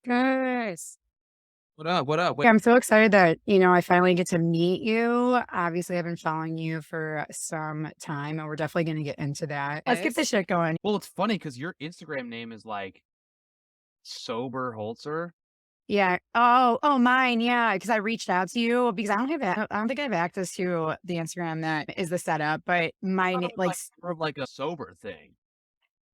Gus. What up? What up? Yeah, Wait, I'm so excited that, I finally get to meet you. Obviously, I've been following you for some time, and we're definitely going to get into that. Let's get this yes. shit going. Well, it's funny because your Instagram name is like Sober Holzer. Yeah. Oh, mine. Yeah. Because I reached out to you because I don't think I have access to the Instagram that is the setup, but I thought mine, it was like more of like a sober thing.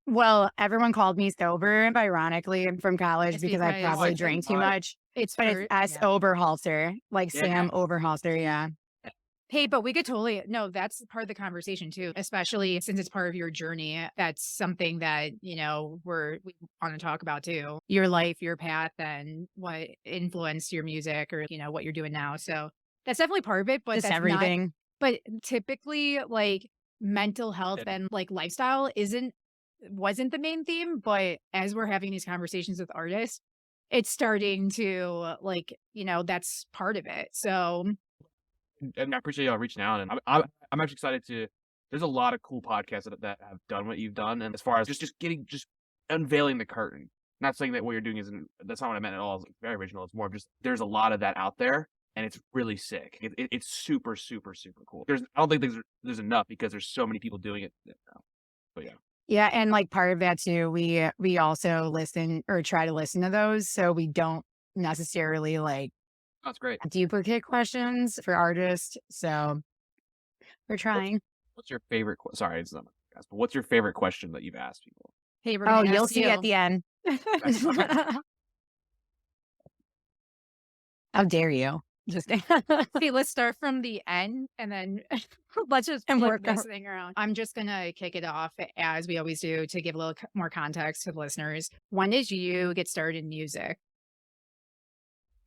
well, everyone called me sober, ironically, from college It's because I Oh, I probably because think drank too I much. it's But it's for S yeah. Oberhalter, like yeah. Sam Overhalter. Yeah. Hey, but we could totally no, that's part of the conversation too, especially since it's part of your journey. That's something that, we want to talk about too. Your life, your path, and what influenced your music or, what you're doing now. So that's definitely part of it, but Just that's not everything. but typically like mental health Yeah. and like lifestyle wasn't the main theme, but as we're having these conversations with artists, it's starting to like, that's part of it. So And I appreciate y'all reaching out, and I'm actually excited to. There's a lot of cool podcasts that have done what you've done, and as far as just unveiling the curtain. Not saying that what you're doing isn't. That's not what I meant at all. It's like very original. It's more of just there's a lot of that out there, and it's really sick. It's super super super cool. I don't think there's enough because there's so many people doing it now. But yeah. Yeah, and, like, part of that too, we also listen or try to listen to those, so we don't necessarily, like, That's great. duplicate questions for artists, so we're What's trying. what's your favorite sorry, it's not my podcast, but what's your favorite question that you've asked people? hey, we're Oh, gonna you'll ask see at you. the end. Okay, okay. How dare you? Just Okay, let's start from the end and then let's just and flip work this out. thing around. I'm just gonna kick it off as we always do to give a little more context to the listeners. When did you get started in music?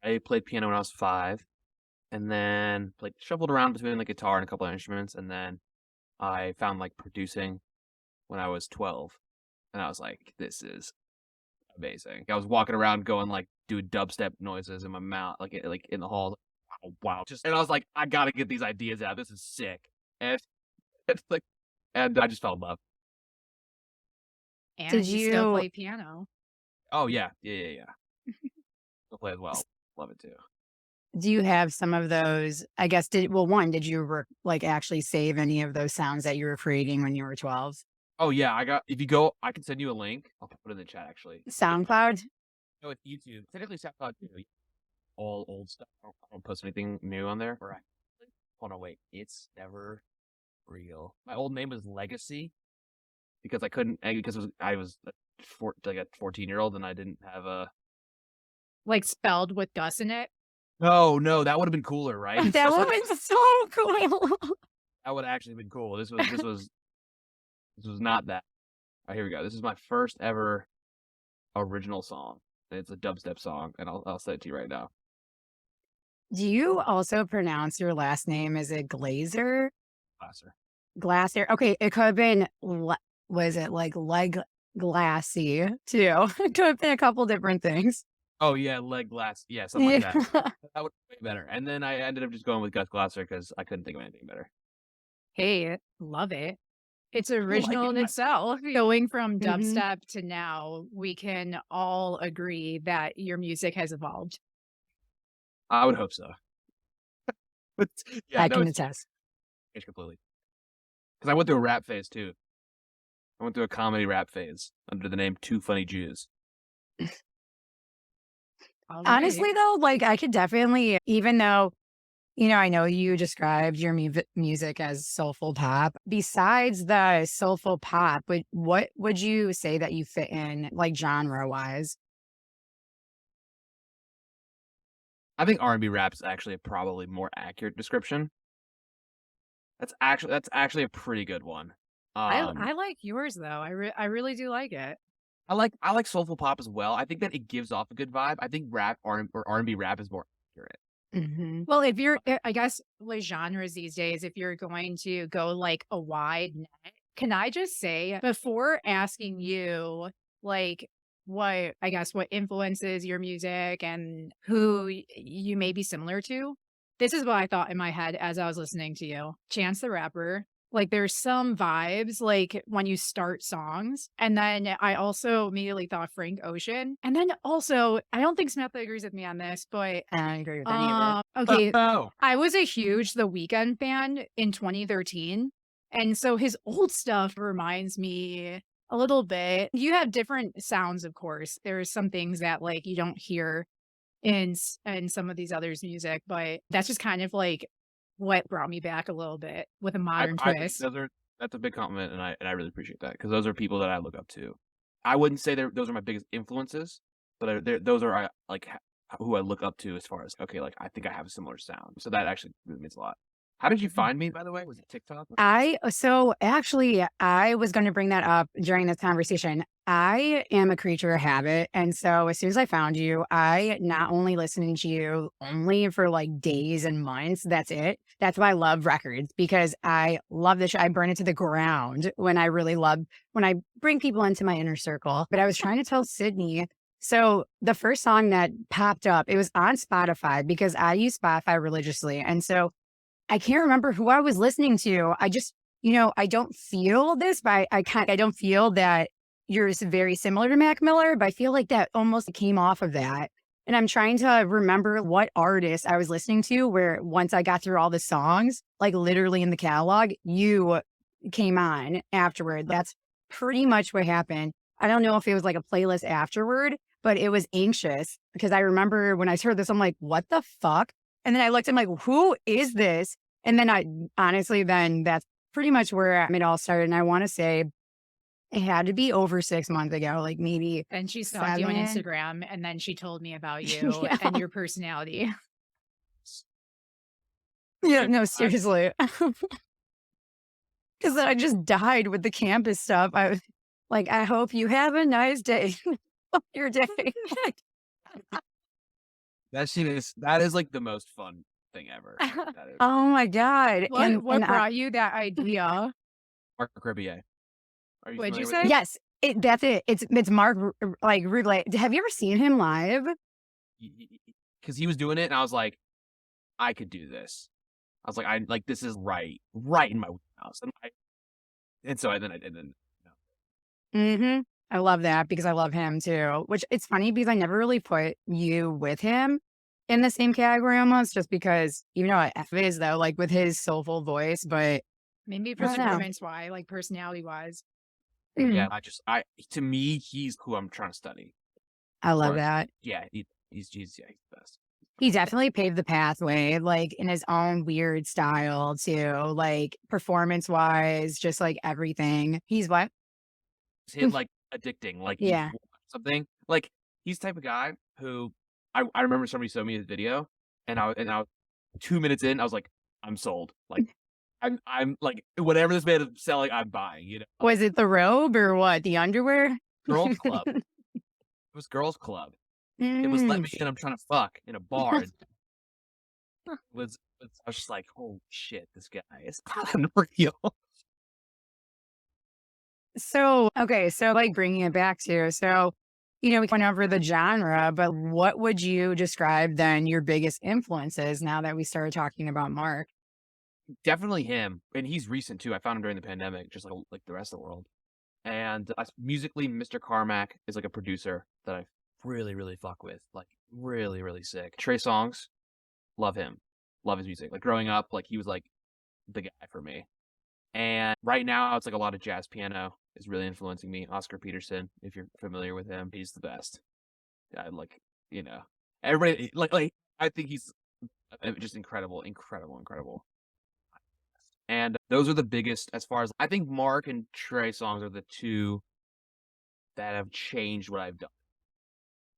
I played piano when I was 5, and then shuffled around between the guitar and a couple of instruments, and then I found like producing when I was 12, and I was like, "This is amazing." I was walking around going like doing dubstep noises in my mouth, like in the halls. Wow, wow! And I was like, "I gotta get these ideas out. This is sick." And it's like, and I just fell in love. Did And you still you play piano. Oh yeah, yeah. Still play as well. Love it too. do you have some of those I guess did you like, actually save any of those sounds that you were creating when you were 12? Oh yeah, I got. If you go, I can send you a link. I'll put it in the chat actually. SoundCloud? No, it's YouTube. Technically, SoundCloud too. All old stuff. I don't post anything new on there. Right. Hold on, wait. It's never real. My old name was Legacy because I couldn't because I was like a 14-year-old and I didn't have a. Like spelled with Gus in it. No, that would have been cooler, right? That would be so cool. That would have actually been cool. This was not that. All right, here we go. This is my first ever original song. It's a dubstep song, and I'll send it to you right now. Do you also pronounce your last name as a Glazer? Glasser. Glasser? Okay, it could have been was it like leg glassy too? It could have been a couple different things. Oh yeah, leg glass. Yeah, something like Yeah. that. That would be way better. And then I ended up just going with Gus Glasser because I couldn't think of anything better. Hey, love it. It's I like original in it. itself. Going from Mhm. dubstep to now, we can all agree that your music has evolved. I would hope so. But yeah, I no, can it's attest. changed completely. Because I went through a rap phase too. I went through a comedy rap phase under the name Two Funny Jews. All right. Honestly though, like I could definitely even though, I know you described your music as soulful pop. Besides the soulful pop, what would you say that you fit in like genre-wise? I think R&B rap is actually a probably more accurate description. That's actually a pretty good one. I like yours though. I really do like it. I like soulful pop as well. I think that it gives off a good vibe. I think rap or R&B rap is more accurate. Mhm. Well, if you're, I guess, with genres these days, if you're going to go like a wide net, can I just say before asking you, like, what influences your music and who you may be similar to? This is what I thought in my head as I was listening to you. Chance the Rapper, Like there's some vibes like when you start songs. And then I also immediately thought Frank Ocean. And then also, I don't think Samantha agrees with me on this, but I don't agree with any of it. okay, Oh, I was a huge The Weeknd fan in 2013. And so his old stuff reminds me a little bit. You have different sounds, of course. There's some things that like you don't hear in some of these others' music, but that's just kind of like what brought me back a little bit with a modern I think twist. that's a big compliment, and I really appreciate that because those are people that I look up to. I wouldn't say those are my biggest influences, but those are like who I look up to as far as okay, like I think I have a similar sound, so that actually really means a lot. How did you find me, by the way? Was it TikTok? So actually, I was going to bring that up during this conversation. I am a creature of habit. And so as soon as I found you, I not only listening to you only for like days and months, that's it. That's why I love records because I love the show. I burn it to the ground when when I bring people into my inner circle. But I was trying to tell Sydney. So the first song that popped up, it was on Spotify because I use Spotify religiously. And so I can't remember who I was listening to. I just, I don't feel this, but I don't feel that you're very similar to Mac Miller, but I feel like that almost came off of that. And I'm trying to remember what artist I was listening to where once I got through all the songs, like literally in the catalog, you came on afterward. That's pretty much what happened. I don't know if it was like a playlist afterward, but it was Anxious because I remember when I heard this, I'm like, what the fuck? And then I looked, I'm like, who is this? And then then that's pretty much where it all started. And I want to say it had to be over 6 months ago, like maybe And she stalked you on 7. Instagram, and then she told me about you Yeah. and your personality. Yeah, no, seriously. Because I just died with the campus stuff. I was like, I hope you have a nice day. Your day. That is like the most fun thing ever. That is Oh my God. What brought you that idea? Marc Rebillet. Are you What'd you familiar with say? yes, that's it. It's Marc like Rebillet. Have you ever seen him live? because he was doing it, and I was like, I could do this. I was like, this is right in my wheelhouse, and so I then Mm-hmm. I love that because I love him too. Which it's funny because I never really put you with him in the same category almost, just because even though F is though, like with his soulful voice, but Maybe I don't know. performance wise, like personality wise. yeah, to me, he's who I'm trying to study. I love Or- that. Yeah, he's the best. He definitely paved the pathway, like in his own weird style too, like performance wise, just like everything. He's what? Hit like addicting, like you Yeah. watch something like he's the type of guy who I remember somebody showed me his video, and I was 2 minutes in, I was like, I'm sold. Like I'm like whatever this man is selling, I'm buying. Was it the robe or what? The underwear? Girls Club. It was Girls Club. It was let me in. I'm trying to fuck in a bar. I was just like, holy shit, this guy is unreal. So, okay, so like bringing it back to, so, we went over the genre, but what would you describe then your biggest influences now that we started talking about Mark? Definitely him, and he's recent too. I found him during the pandemic, just like the rest of the world. And musically, Mr. Carmack is like a producer that I really, really fuck with. Like really, really sick. Trey Songz, love him, love his music. Like growing up, like he was like the guy for me. And right now, it's like a lot of jazz piano is really influencing me. Oscar Peterson, if you're familiar with him, he's the best. I like, everybody like I think he's just incredible, incredible, incredible. And those are the biggest as far as I think Mark and Trey Songz are the two that have changed what I've done.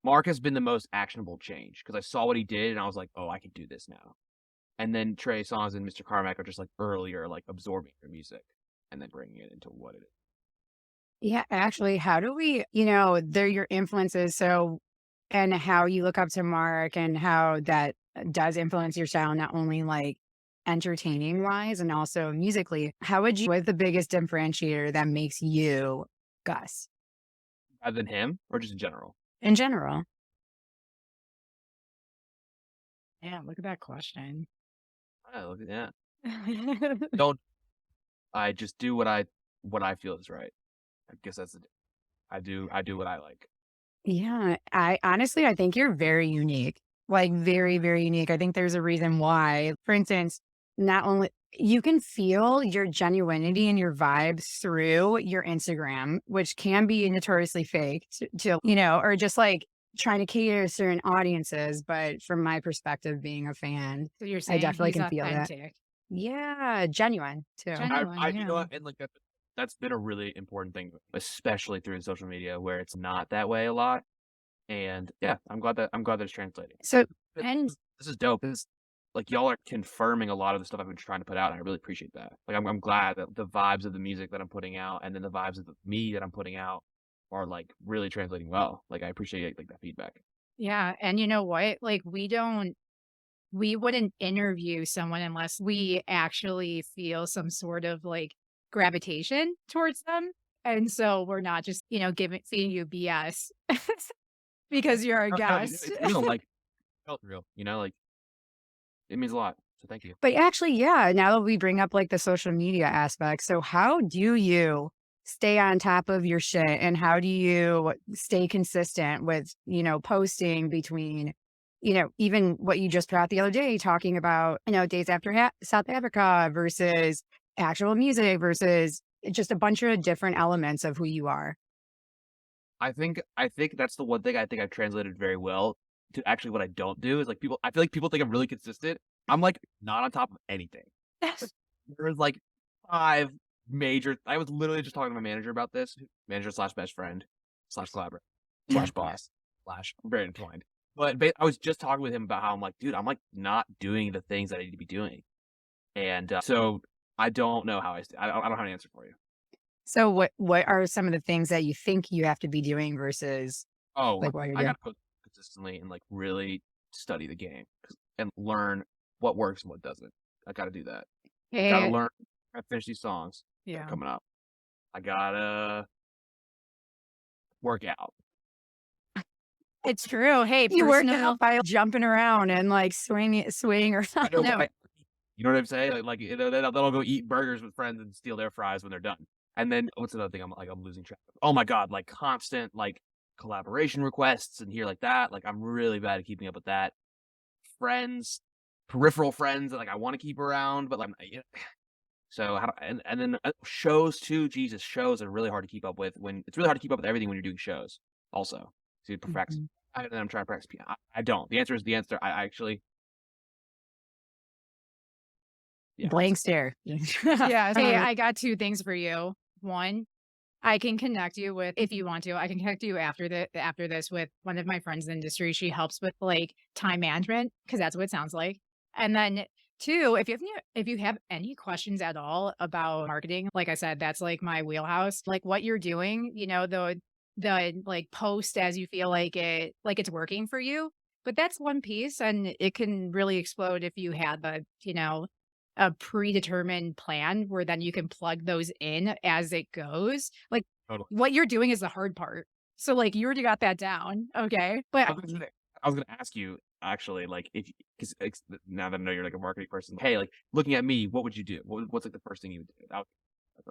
Mark has been the most actionable change because I saw what he did and I was like, oh, I can do this now. And then Trey Songz and Mr. Carmack are just like earlier, like absorbing their music and then bringing it into what it is. Yeah, actually, how do we, they're your influences. So, and how you look up to Mark and how that does influence your style, not only like entertaining wise and also musically. What's the biggest differentiator that makes you Gus Other than him or just in general? in general? Yeah, look at that question. Oh, look at that. Don't I just do what I feel is right. I guess that's it. I do what I like. Yeah, I honestly, I think you're very unique, like very, very unique. I think there's a reason why. For instance, not only you can feel your genuinity and your vibes through your Instagram, which can be notoriously fake or just like trying to cater to certain audiences. But from my perspective, being a fan, So you're I saying definitely he's can feel that. authentic. Yeah, genuine too. Genuine, You know yeah. what? And like that's been a really important thing, especially through social media where it's not that way a lot. And yeah, I'm glad that it's translating. So This And this is dope. This like y'all are confirming a lot of the stuff I've been trying to put out, and I really appreciate that. Like I'm glad that the vibes of the music that I'm putting out, and then the vibes of me that I'm putting out, are like really translating well. Like I appreciate like that feedback. yeah, and you know what? Like we wouldn't interview someone unless we actually feel some sort of like gravitation towards them. And so we're not just, feeding you BS because you're a No, guest. it's real. Like felt real. Like it means a lot. So thank you. But actually, yeah, now that we bring up like the social media aspect, so how do you stay on top of your shit and how do you stay consistent with, posting between, even what you just put out the other day, talking about, days after South Africa versus actual music versus just a bunch of different elements of who you are. I think that's the one thing I think I've translated very well to actually what I don't do is like I feel like people think I'm really consistent. I'm like not on top of anything. There's like 5 major I was literally just talking to my manager about this, manager slash best friend slash collaborator slash boss slash I'm very entwined. But I was just talking with him about how I'm like, dude, I'm like not doing the things that I need to be doing. And so I don't know how I don't have an answer for you. So what are some of the things that you think you have to be doing versus Oh, like what you're I doing? gotta post consistently and like really study the game and learn what works and what doesn't. I gotta do that. Gotta Hey, learn. I finish these songs that are yeah. coming up. I gotta work out. It's true. Hey, You work personal. out by jumping around and like swing or I know, something. No, you know what I'm saying? Like they'll go eat burgers with friends and steal their fries when they're done. And then what's another thing I'm losing track of? Oh my god, like constant like collaboration requests and here like that. Like I'm really bad at keeping up with that. Friends, peripheral friends that like I want to keep around, but like so and then shows too. Jesus, shows are really hard to keep up with when it's really hard to keep up with everything when you're doing shows. Also, so you practice. Mhm. And then I'm trying to practice piano. I don't. The answer is the answer. I actually, yeah. Blank stare. yeah. Hey, I got 2 things for you. One, I can connect you with, if you want to, I can connect you after this with one of my friends in the industry. She helps with like time management because that's what it sounds like. And then 2, if you have any questions at all about marketing, like I said, that's like my wheelhouse. Like what you're doing, the like post as you feel like it's working for you. But that's one piece, and it can really explode if you had a predetermined plan where then you can plug those in as it goes. Like Totally. what you're doing is the hard part. So like you already got that down. Okay. But I was gonna ask you actually, like, if because now that I know you're like a marketing person, hey, like looking at me, what would you do? What's like the first thing you would do?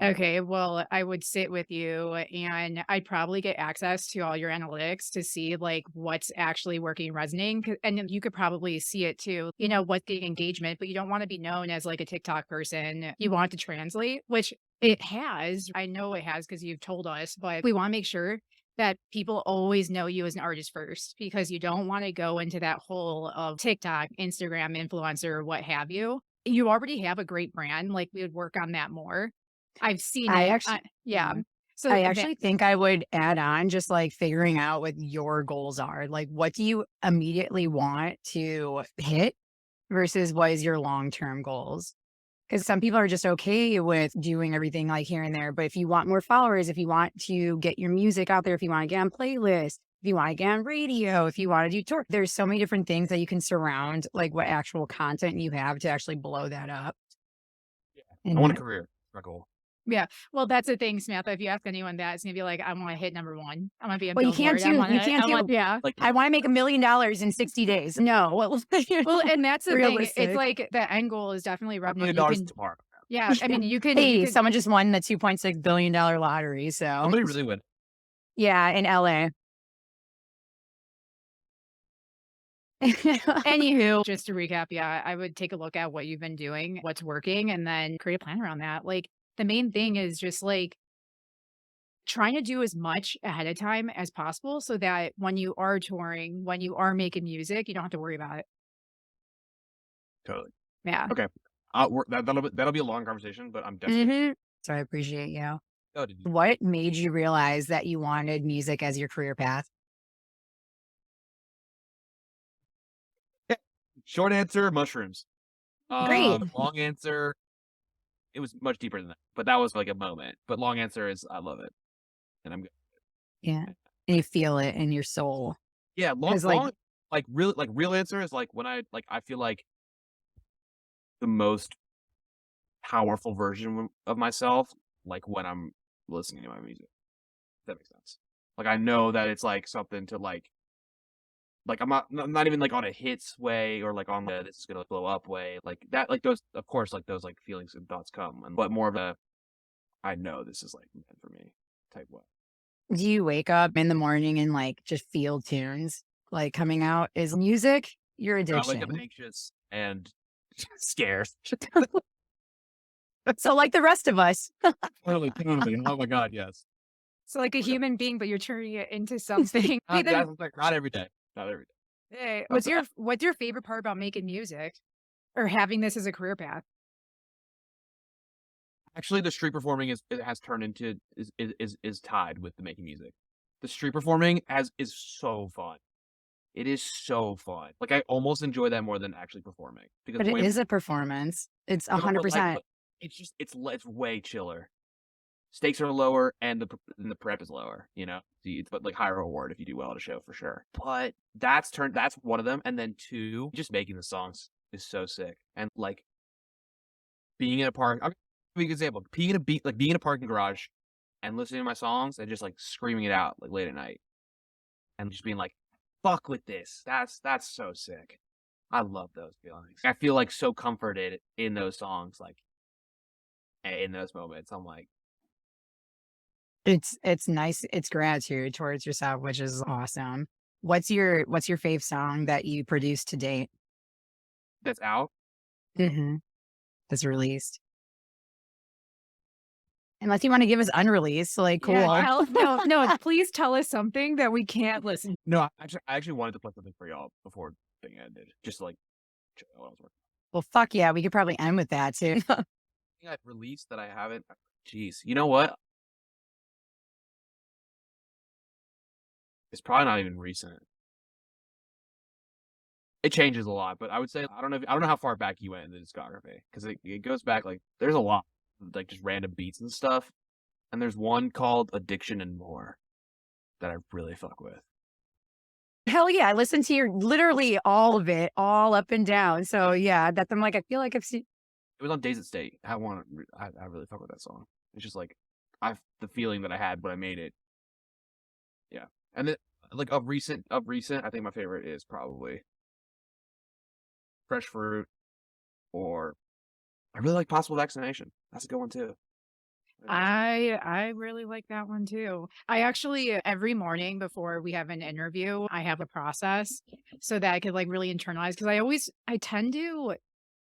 okay, well, I would sit with you and I'd probably get access to all your analytics to see like what's actually working, resonating. And then you could probably see it too, what's getting engagement, but you don't want to be known as like a TikTok person. You want to translate, which it has. I know it has because you've told us, but we want to make sure that people always know you as an artist first because you don't want to go into that hole of TikTok, Instagram, influencer, what have you. You already have a great brand. Like we would work on that more. I've seen I it. actually Yeah. Mhm. So I that actually think I would add on just like figuring out what your goals are. Like what do you immediately want to hit versus what is your long-term goals? Because some people are just okay with doing everything like here and there. But if you want more followers, if you want to get your music out there, if you want to get on playlists, if you want to get on radio, if you want to do tour, there's so many different things that you can surround like what actual content you have to actually blow that up. Yeah. And I want a that- career. That's my goal. yeah. Well, that's the thing, Samantha. If you ask anyone that, it's gonna be like, I want to hit number 1. I want to be a Well, you can't billboard. do, you can't do, Yeah. Like I want to make $1 million in 60 days. No. Well, Well, and that's the thing. It's realistic. like the end goal is definitely $1 revenue. million You can tomorrow. Yeah, I mean, you Hey, could someone just won the $2.6 billion lottery. So Somebody really would. yeah, in LA. anywho, just to recap, yeah, I would take a look at what you've been doing, what's working, and then create a plan around that. Like, the main thing is just, like, trying to do as much ahead of time as possible so that when you are touring, when you are making music, you don't have to worry about it. Totally. Yeah. Okay. That'll be a long conversation, but I'm definitely. So I appreciate you. Oh, did you? What made you realize that you wanted music as your career path? Short answer, mushrooms. Great. Long answer, it was much deeper than that, but that was like a moment. But long answer is I love it, and I'm good. Yeah. And you feel it in your soul. Yeah, 'Cause, like- real answer is like when I feel like the most powerful version of myself, like when I'm listening to my music. If that makes sense. Like I know that it's like something to like I'm not even like on a hits way or like on the this is gonna blow up way. Like that, like those, of course, like those like feelings and thoughts come, but more of a I know this is like meant for me type way. Do you wake up in the morning and like just feel tunes like coming out? Is music your I wake up addiction? anxious and scared. So like the rest of us. Totally. Oh my god, yes. So, like a human being, but you're turning it into something. Hey, then, Not every day. Not every day. hey, what's your favorite part about making music or having this as a career path? Actually, the street performing it has turned into is tied with the making music. The street performing is so fun. It is so fun. Like I almost enjoy that more than actually performing because But it is a performance. It's but, like, 100%. it's just it's way chiller. Stakes are lower and the prep is lower. You know, but like higher reward if you do well at a show for sure. But that's one of them, and then two, just making the songs is so sick, and like being in a park. I'll give you an example. Being in a parking garage and listening to my songs and just like screaming it out like late at night and just being like, "Fuck with this." That's so sick. I love those feelings. I feel like so comforted in those songs, like in those moments. I'm like, It's nice. It's gratitude towards yourself, which is awesome. What's your fave song that you produced to date? that's out. Mm-hmm. That's released. Unless you want to give us unreleased, like cool. Yeah, no, please tell us something that we can't listen. No, I actually wanted to play something for y'all before the thing ended, just to, like check out what I was working. Well, fuck yeah, we could probably end with that too. Thing I've released that I haven't. Jeez, you know what? It's probably not even recent. It changes a lot, but I would say I don't know how far back you went in the discography because it goes back like there's a lot like just random beats and stuff, and there's one called "Addiction and More" that I really fuck with. Hell yeah, I listened to your literally all of it, all up and down. So yeah, that's I'm like I feel like I've seen. It was on Days at State. I really fuck with that song. It's just like the feeling that I had when I made it. Yeah, and then like of recent, I think my favorite is probably Fresh Fruit, or I really like Possible Vaccination. That's a good one too. I really like that one too. I actually every morning before we have an interview, I have a process so that I could like really internalize because I tend to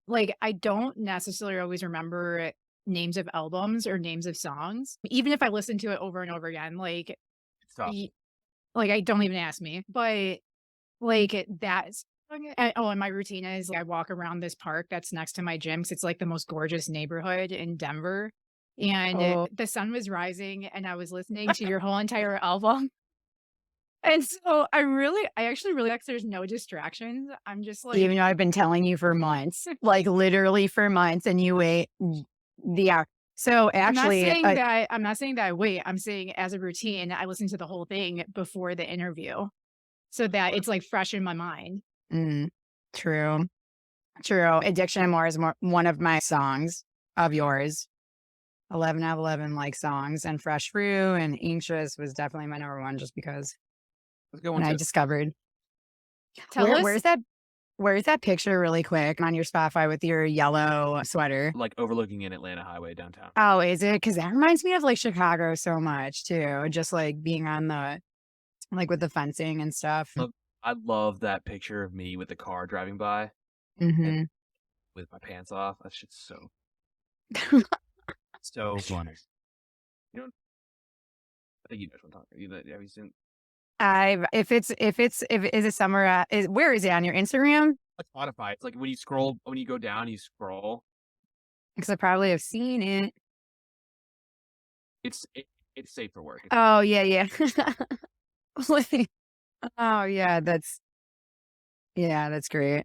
like I don't necessarily always remember names of albums or names of songs, even if I listen to it over and over again. Like, It's tough. like I don't even ask me, but like that's. And my routine is like, I walk around this park that's next to my gym because it's like the most gorgeous neighborhood in Denver. And the sun was rising, and I was listening to your whole entire album. And so I actually really like there's no distractions. I'm just like, Even though I've been telling you for months, like literally for months, and you wait the hour. So actually, I'm not saying that I wait. I'm saying as a routine, I listen to the whole thing before the interview so that it's like fresh in my mind. True. Addiction and More is one of my songs of yours. 11 out of 11 like songs, and Fresh Fruit and Anxious was definitely my number one just because Let's go when one I too. discovered. Tell us, Where's that? Where's that picture really quick on your Spotify with your yellow sweater? Like overlooking an Atlanta highway downtown. Oh, is it? Because that reminds me of like Chicago so much too. Just like being on the like with the fencing and stuff. Look, I love that picture of me with the car driving by and Hmm. with my pants off. That shit's so funny. You know, I think you know what I'm talking. Have you seen I've if is it summer is where is it on your Instagram? like Spotify? It's like when you go down, you scroll. Because I probably have seen it. It's it, it's safe for work. Oh yeah, yeah. Oh yeah, that's great.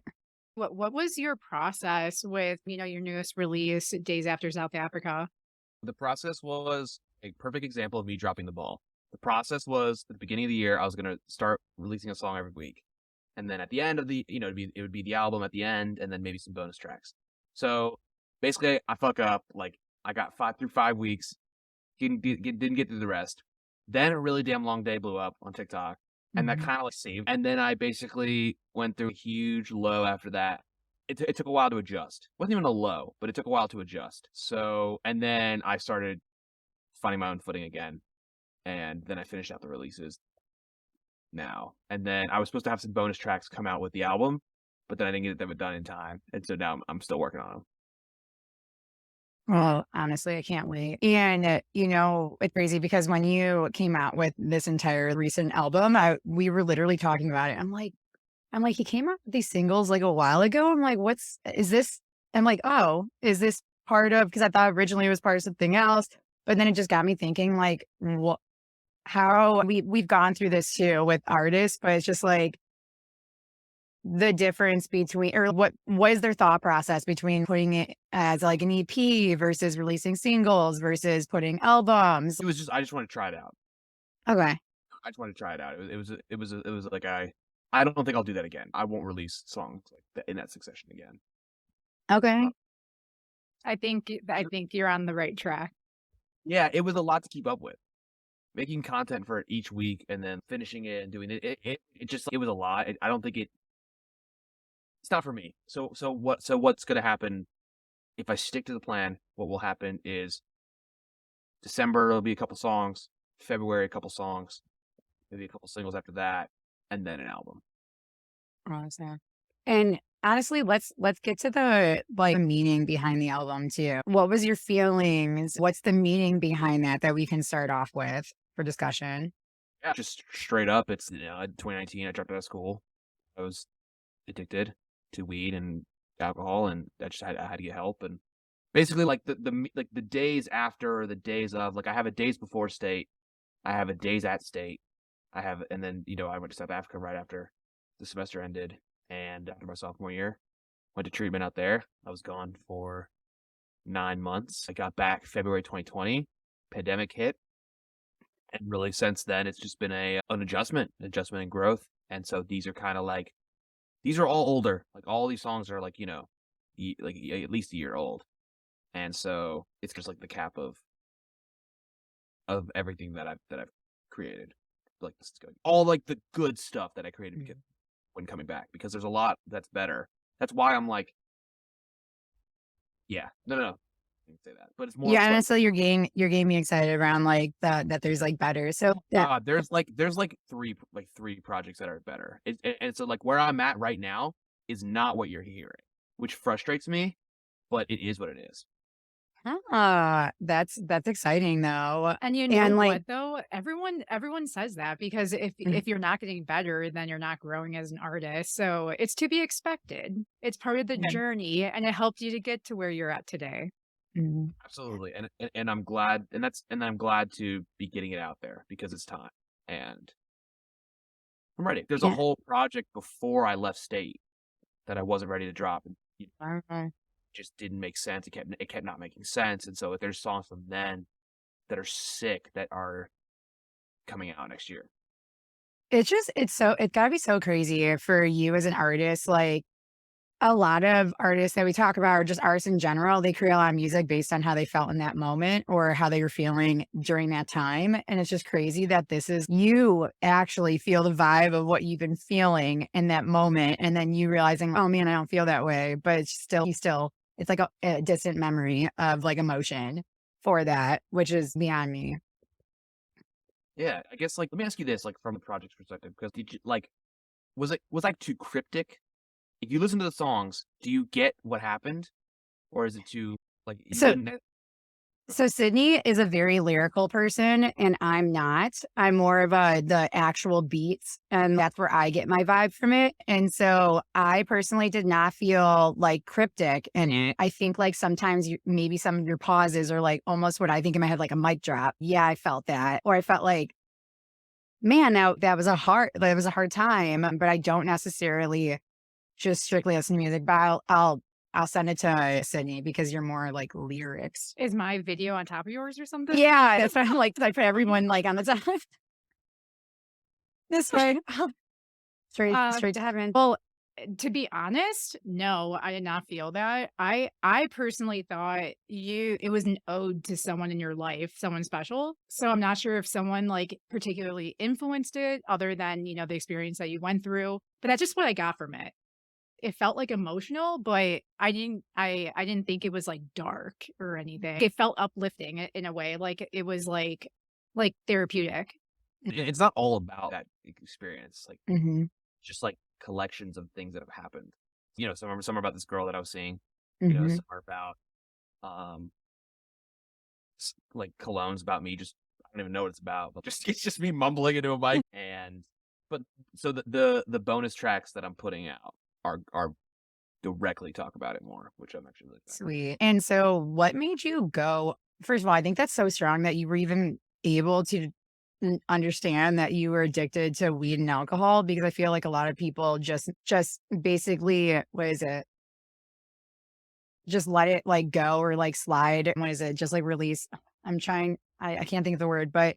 What was your process with, your newest release, Days After South Africa? The process was a perfect example of me dropping the ball. The process was at the beginning of the year, I was gonna start releasing a song every week, and then at the end of the, it would be the album at the end, and then maybe some bonus tracks. So basically, I fuck up. Like I got 5 weeks, didn't get through the rest. Then a really damn long day blew up on TikTok, and that Mhm. kind of like saved. And then I basically went through a huge low after that. It took a while to adjust. It wasn't even a low, but it took a while to adjust. So, and then I started finding my own footing again, and then I finished out the releases now. And then I was supposed to have some bonus tracks come out with the album, but then I didn't get them done in time, and so now I'm still working on them. Well, honestly, I can't wait. And it's crazy because when you came out with this entire recent album, we were literally talking about it. I'm like, he came out with these singles like a while ago. I'm like, is this? I'm like, oh, is this part of? Because I thought originally it was part of something else, but then it just got me thinking, like, what? How we've gone through this too with artists, but it's just like the difference between, or what is their thought process between putting it as like an EP versus releasing singles versus putting albums. I just want to try it out. Okay. I just want to try it out. It was like I don't think I'll do that again. I won't release songs like that in that succession again. Okay. I think you're on the right track. Yeah, it was a lot to keep up with. Making content for it each week and then finishing it and doing it was a lot. I don't think it's not for me. What's going to happen if I stick to the plan? What will happen is December it'll be a couple songs, February a couple songs, maybe a couple singles after that, and then an album. Awesome. And honestly, let's get to the like meaning behind the album too. What was your feelings? What's the meaning behind that we can start off with for discussion? Yeah, just straight up. It's in 2019. I dropped out of school. I was addicted to weed and alcohol, and I had to get help. And basically, like the days after, or the days of, like I have a days before state, I have a days at state, and then I went to South Africa right after the semester ended, and after my sophomore year, went to treatment out there. I was gone for 9 months. I got back February 2020. Pandemic hit. And really, since then, it's just been an adjustment and growth. And so these are kind of like, these are all older. Like all these songs are like, at least a year old. And so it's just like the cap of everything that I've created. Like this is good. All like the good stuff that I created when coming back, because there's a lot that's better. That's why I'm like, yeah, no. I didn't say that, but it's more. Yeah, and so you're getting me excited around like that there's like better. So yeah. There's like three projects that are better. And so like where I'm at right now is not what you're hearing, which frustrates me, but it is what it is. That's exciting though. And you And know like what though? Everyone says that because if you're not getting better, then you're not growing as an artist. So it's to be expected. It's part of the Yeah. journey, and it helped you to get to where you're at today. Mhm. Absolutely. And I'm glad, and I'm glad to be getting it out there because it's time and I'm ready. There's a Yeah. whole project before I left state that I wasn't ready to drop, and Okay. just didn't make sense. It kept not making sense. And so there's songs from then that are sick that are coming out next year. It's gotta be so crazy for you as an artist, like a lot of artists that we talk about, or just artists in general, they create a lot of music based on how they felt in that moment or how they were feeling during that time. And it's just crazy that this is you actually feel the vibe of what you've been feeling in that moment. And then you realizing, oh man, I don't feel that way. But it's still, it's like a distant memory of like emotion for that, which is beyond me. Yeah, I guess, like, let me ask you this, like, from the project's perspective, because did you like, was like too cryptic? If you listen to the songs, do you get what happened, or is it too like you So didn't? So Sydney is a very lyrical person and I'm not. I'm more of the actual beats and that's where I get my vibe from it. And so I personally did not feel like cryptic in it. I think like sometimes maybe some of your pauses are like almost what I think in my head, like a mic drop. Yeah, I felt that. Or I felt like, man, now that was a hard time. But I don't necessarily just strictly listen to music, but I'll send it to Sydney because you're more like lyrics. Is my video on top of yours or something? Yeah, that's why I'm like, I put everyone like on the top this way. Uh, Straight to heaven. well, to be honest, no, I did not feel that. I personally thought it was an ode to someone in your life, someone special. So I'm not sure if someone like particularly influenced it other than, the experience that you went through. But that's just what I got from it. It felt like emotional, but I didn't think it was like dark or anything. It felt uplifting in a way. Like it was like therapeutic. It's not all about that experience, like, Hmm. just like collections of things that have happened. Some are about this girl that I was seeing. Hmm. Some are about um like colognes about me. Just I don't even know what it's about, but just it's just me mumbling into a mic. And but so the bonus tracks that I'm putting out are directly talk about it more, which I'm actually really excited. Sweet. And so what made you go? First of all, I think that's so strong that you were even able to understand that you were addicted to weed and alcohol because I feel like a lot of people just basically what is it? Just let it like go or like slide. What is it? Just like release. I can't think of the word, but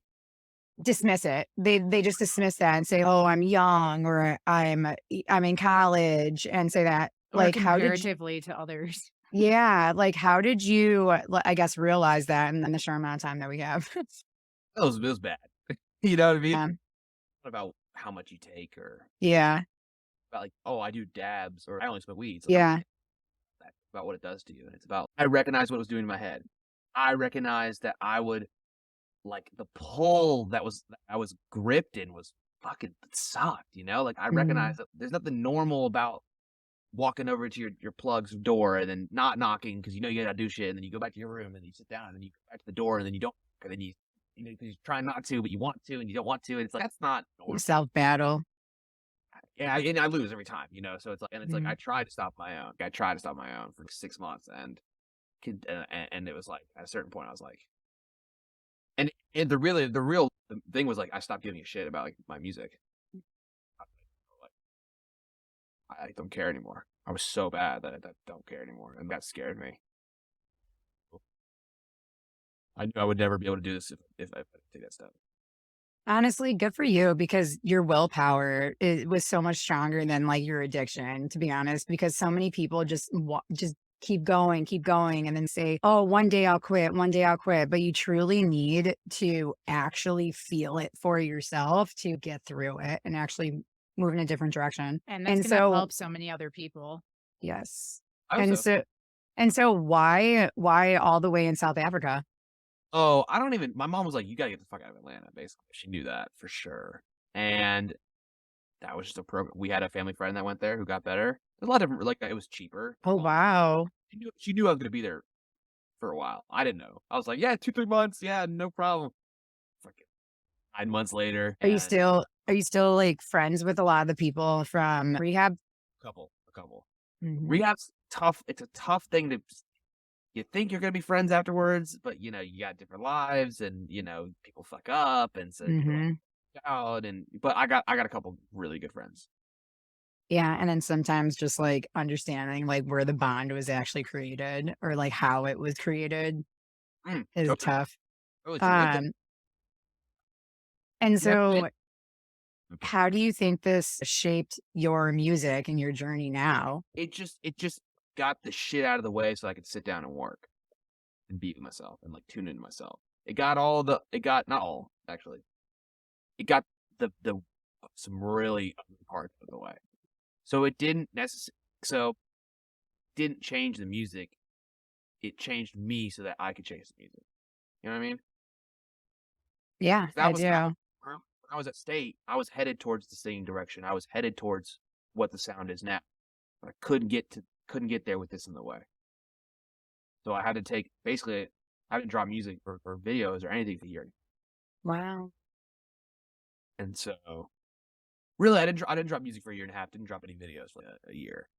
dismiss it. They just dismiss that and say, "Oh, I'm young," or I'm in college," and say that. Or Like, how did you, comparatively to others. yeah, like how did you, I guess, realize that in the short amount of time that we have? It was bad. You know what I mean? Yeah, Not about how much you take or yeah, about like, oh, I do dabs or I only smoke weed. It's like, yeah. that's about what it does to you. And it's about I recognize what it was doing in my head. I recognize that I would like the pull that I was gripped in was fucking it sucked. Like I recognize Mhm. that there's nothing normal about walking over to your plug's door and then not knocking because you gotta do shit, and then you go back to your room and you sit down and then you go back to the door and then you don't, and then because you try not to, but you want to and you don't want to, and it's like that's not normal. Self battle. Yeah, and I lose every time, so it's like, I Mhm. tried to stop my own. I tried to stop my own for 6 months, and it was like at a certain point I was like, and the thing was like I stopped giving a shit about like my music. Like I don't care anymore. I was so bad that I don't care anymore, and that scared me. I knew I would never be able to do this if I didn't take that step. Honestly, good for you because your willpower was so much stronger than like your addiction, to be honest, because so many people just keep going, and then say, "Oh, one day I'll quit, one day I'll quit." But you truly need to actually feel it for yourself to get through it and actually move in a different direction. And that's And gonna so, help so many other people. yes. I And also, so, why all the way in South Africa? oh, I don't even. My mom was like, "You gotta get the fuck out of Atlanta." Basically, she knew that for sure, and that was just a program. We had a family friend that went there who got better. There's a lot of different, like it was cheaper. Oh, Well, wow. she knew I was gonna be there for a while. I didn't know. I was like, "Yeah, 2 3 months, yeah, no problem." Fucking 9 months later, and Are you still like friends with a lot of the people from rehab? a couple. Mhm. Rehab's tough. It's a tough thing to. You think you're gonna be friends afterwards, but you got different lives, and people fuck up, and so people don't Mhm. work out. And but I got a couple really good friends. Yeah, and then sometimes just, like, understanding, like, where the bond was actually created or, like, how it was created is Totally, tough. totally true. Um, and You have to. so How do you think this shaped your music and your journey now? It just got the shit out of the way so I could sit down and work and be with myself and like tune into myself. It got not all actually. It got the some really ugly parts out of the way. So it didn't change the music. It changed me so that I could change the music. You know what I mean? Yeah, 'Cause I that do. when I was at state, I was headed towards the singing direction. I was headed towards what the sound is now. But I couldn't get there with this in the way. So I had to take basically I didn't drop music or videos or anything for a year. Wow. And so really I didn't drop music for a year and a half, didn't drop any videos for like a year.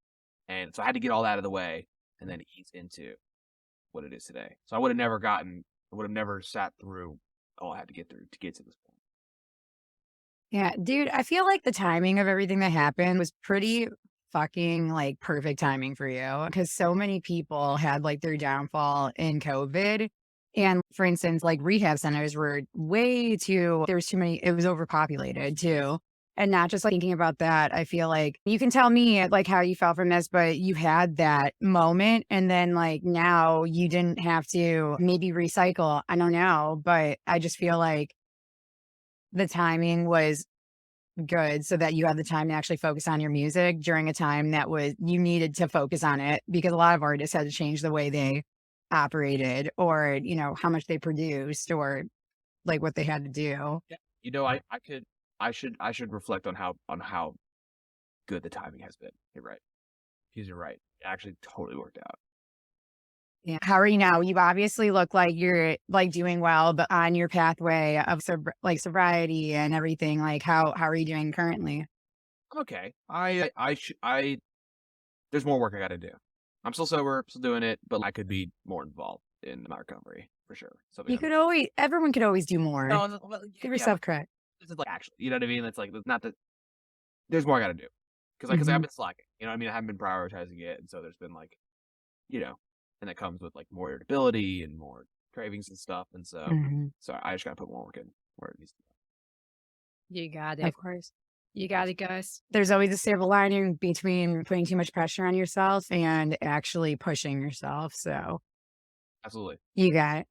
And so I had to get all that out of the way and then ease into what it is today. So I would have never sat through all I had to get through to get to this point. Yeah, dude, I feel like the timing of everything that happened was pretty fucking like perfect timing for you because so many people had like their downfall in COVID. And for instance, like rehab centers were there was too many, it was overpopulated too. And not just like thinking about that, I feel like you can tell me like how you felt from this, but you had that moment. And then like now you didn't have to maybe recycle. I don't know, but I just feel like the timing was good so that you had the time to actually focus on your music during a time that was you needed to focus on it because a lot of artists had to change the way they operated or, how much they produced or like what they had to do. Yeah. I should reflect on how good the timing has been. You're right. Because you're right. It actually totally worked out. Yeah. How are you now? You obviously look like you're like doing well, but on your pathway of like sobriety and everything, like how are you doing currently? I'm okay. I there's more work I gotta do. I'm still sober, still doing it, but I could be more involved in my recovery for sure. Something I'm Everyone could always do more. no, well, Give yeah, yourself credit. this is like actually, you know what I mean? It's like it's not that there's more I gotta do because I've Hmm. been slacking. You know what I mean? I haven't been prioritizing it, and so there's been like you know, and that comes with like more irritability and more cravings and stuff, and Hmm. so I just gotta put more work in where it needs to You got Of it. course. You got it, Gus. There's always a silver lining between putting too much pressure on yourself and actually pushing yourself. So absolutely. you got it.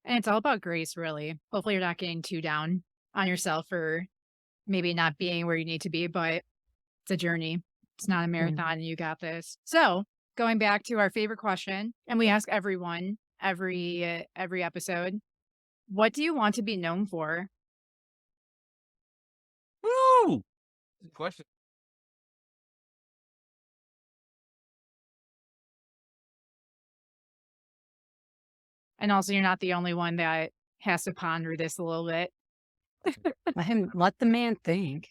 And it's all about grace, really. Hopefully, you're not getting too down on yourself for maybe not being where you need to be, but it's a journey. It's not a Mhm. marathon, and you got this. So, going back to our favorite question, and we ask everyone every episode, what do you want to be known for? Woo! Good question. And also, you're not the only one that has to ponder this a little bit. Let the man think.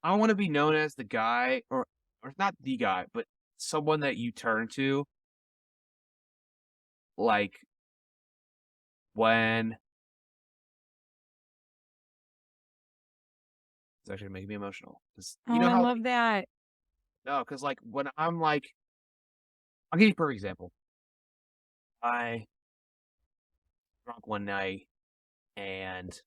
I want to be known as the guy, or not the guy, but someone that you turn to, like when it's actually making me emotional. 'Cause you Oh, know I how love that. no, because like when I'm like, I'll give you a perfect example. I drunk one night and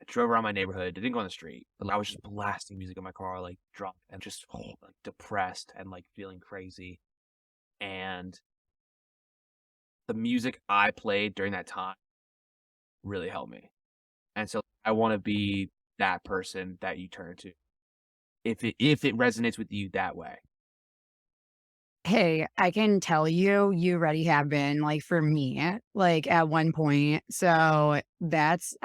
I drove around my neighborhood. I didn't go on the street, but I was just blasting music in my car, like drunk and just like depressed and like feeling crazy. And the music I played during that time really helped me. And so I want to be that person that you turn to if it resonates with you that way. Hey, I can tell you, you already have been like for me, like at one point. So that's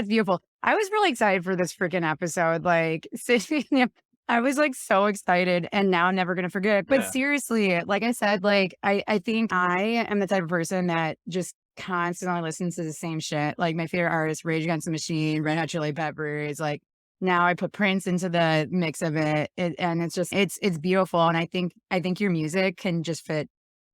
beautiful. I was really excited for this freaking episode. Like, I was like so excited and now I'm never going to forget. But Yeah. seriously, like I said, like, I think I am the type of person that just constantly listens to the same shit. Like, my favorite artist, Rage Against the Machine, Red Hot Chili Peppers, like, now I put Prince into the mix of and it's just it's beautiful, and I think your music can just fit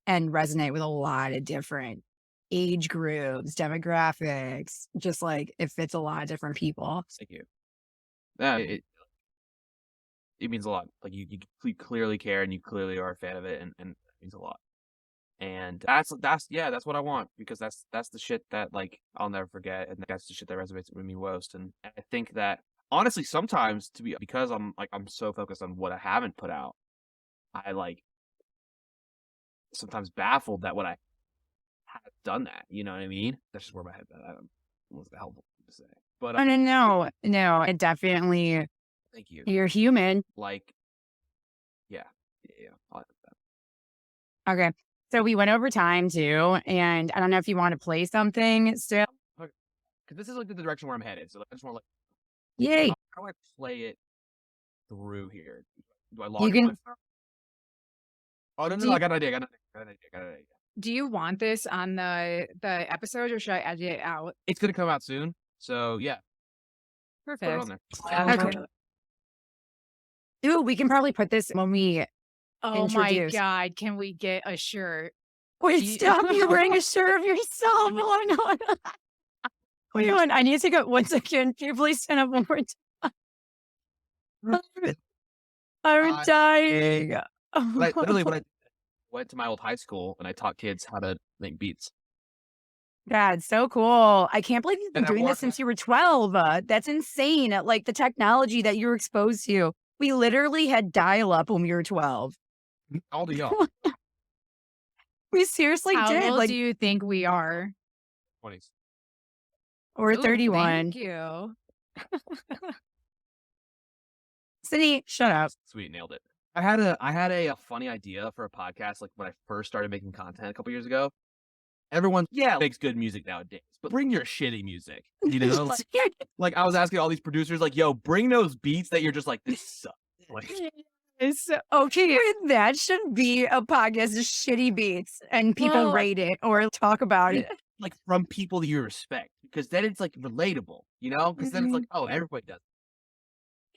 and resonate with a lot of different age groups, demographics, just like it fits a lot of different people. Thank you. Yeah, it means a lot. Like you clearly care and you clearly are a fan of it, and it means a lot. And that's what I want, because that's the shit that like I'll never forget, and that's the shit that resonates with me most. And I think that honestly, sometimes because I'm so focused on what I haven't put out, I like sometimes baffled that what I have done that. You know what I mean? That's just where my head. I don't know what's helpful to say, but Oh, no, it definitely, thank you. you're human. Like, yeah, yeah. Okay. So we went over time too, and I don't know if you want to play something still. Because this is like the direction where I'm headed. So like, I just want to like, Yay. how do I play it through here? Do I You log in? can, Oh no, Do no, you, I got an idea. I got an idea. do you want this on the episode, or should I edit it out? It's gonna come out soon, so yeah, put it on Perfect. there. okay. Ooh, we can probably put this when we Oh my introduce. God, can we get a shirt? Wait, Do you- stop! You're wearing a shirt of yourself. Oh, no. Wait, hold on. I need to go. One second. Can you please stand up one more time? I'm dying. But I literally when I went to my old high school and I taught kids how to make beats. God, so cool. I can't believe you've been And I doing this work- since you were 12. That's insane. Like the technology that you were exposed to. We literally had dial up when we were 12. All to y'all, We seriously How did. old Like, do you think we are? 20s. or Ooh, 31. Thank you. Sydney, shut up. Sweet, nailed it. I had a funny idea for a podcast like when I first started making content a couple years ago. Everyone, makes good music nowadays, but bring your shitty music. You know, like I was asking all these producers, like, yo, bring those beats that you're just like, this sucks. Like, It's okay. That should be a podcast of shitty beats and people Well- rate it or talk about it. like from people that you respect, because then it's like relatable, you know? Because then it's like, oh, everybody does.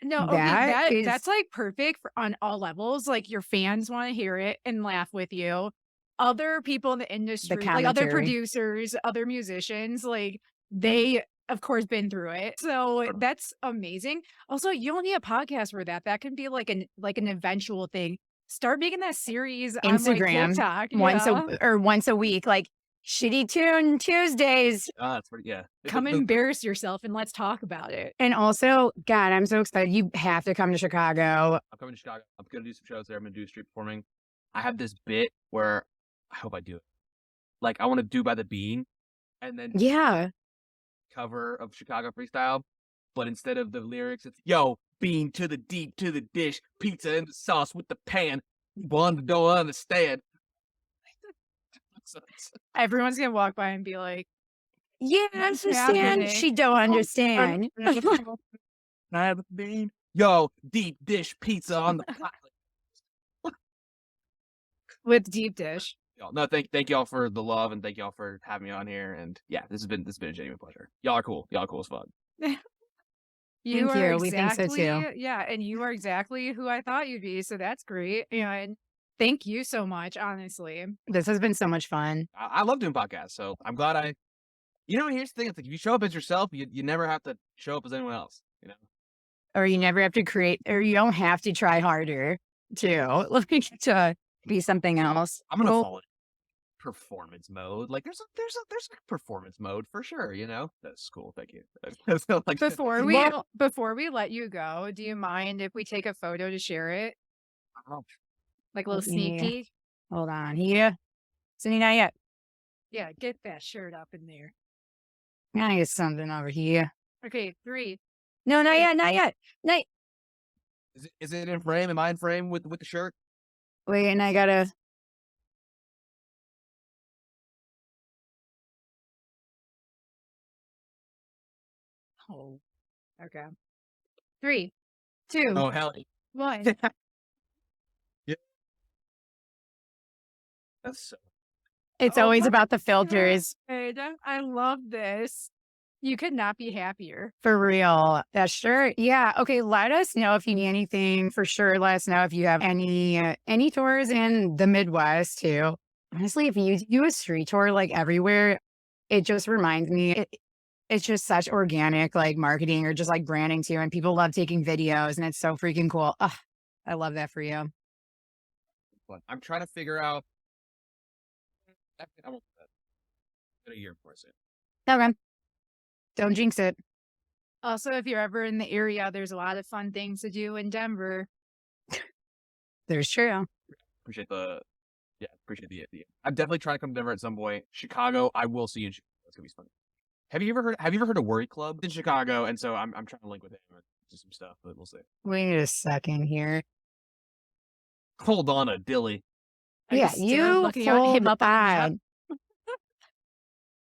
No, okay, That is- that's like perfect on all levels. Like your fans want to hear it and laugh with you. Other people in the industry, like other commentary. producers, other musicians, like they of course been through it. So that's amazing. Also, you don't need a podcast for that. That can be like an eventual thing. Start making that series on like Instagram TikTok. once a week, like Shitty Tune Tuesdays. That's pretty, yeah. Come embarrass yourself and let's talk about it. And also, God, I'm so excited. You have to come to Chicago. I'm coming to Chicago. I'm gonna do some shows there. I'm gonna do street performing. I have this bit where I hope I do it. Like I want to do by the bean, and then Yeah. cover of Chicago freestyle, but instead of the lyrics, it's yo bean to the deep to the dish, pizza in the sauce with the pan. One don't understand. Everyone's gonna walk by and be like, Yeah, I What's understand. happening? She don't understand. I have a bean. Yo, deep dish pizza on the pot. with deep dish. Y'all, no, thank y'all for the love, and thank y'all for having me on here. And yeah, this has been a genuine pleasure. Y'all are cool. Y'all are cool as fuck. Thank you. We think so too. Yeah, and you are exactly who I thought you'd be. So that's great. And thank you so much, honestly. This has been so much fun. I love doing podcasts, so I'm glad you know, here's the thing. It's like if you show up as yourself, you never have to show up as anyone else, you know? Or you never have to create, or you don't have to try harder to be something else. I'm gonna Well, follow performance mode. Like there's a performance mode for sure, you know? That's cool, thank you. So, like, Before we let you go, do you mind if we take a photo to share it? oh, Like a little sneak Yeah. peek? Hold on here. Sydney, not yet. Yeah, get that shirt up in there. I get something over here. Okay, 3. No, not yet. Not yet. Not. is it in frame? Am I in frame with the shirt? Wait, and I gotta. Oh. Okay. 3, 2, Oh hell, 1. that's so. It's Oh always my about the filters. Good. I love this. You could not be happier. For real. That shirt. Yeah. Okay. Let us know if you need anything for sure. Let us know if you have any tours in the Midwest too. Honestly, if you do a street tour like everywhere, it just reminds me it's just such organic like marketing or just like branding too. And people love taking videos and it's so freaking cool. Ugh, I love that for you. But I'm trying to figure out I won't do that. In a year before I say it. Okay. Don't jinx it. Also, if you're ever in the area, there's a lot of fun things to do in Denver. There's true. Appreciate the I'm definitely trying to come to Denver at some point. Chicago, I will see you in Chicago. It's gonna be fun. Have you ever heard of Worry Club in Chicago? And so I'm trying to link with him and do some stuff, but we'll see. Wait a second here. Hold on a dilly. Yeah, you looking hold him up on the map. on.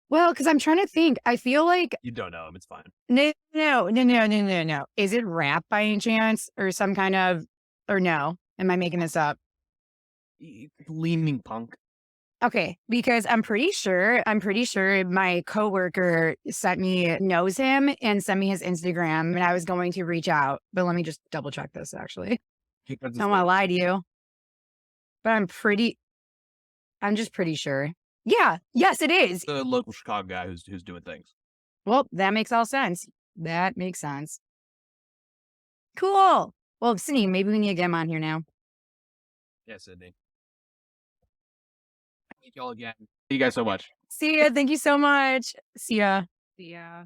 Well, because I'm trying to think. I feel like You don't know him. It's fine. no. Is it rap by any chance or some kind of, or no? Am I making this up? Leaning punk. Okay, because I'm pretty sure my coworker knows him and sent me his Instagram and I was going to reach out, but let me just double check this actually. Don't want to lie to you, but I'm just pretty sure. Yeah, yes, it is. The local Chicago guy who's doing things. Well, that makes all sense. That makes sense. Cool. Well, Sydney, maybe we need to get him on here now. Yeah, Sydney. Thank you all again. Thank you guys so much. See ya. Thank you so much. See ya. Yeah.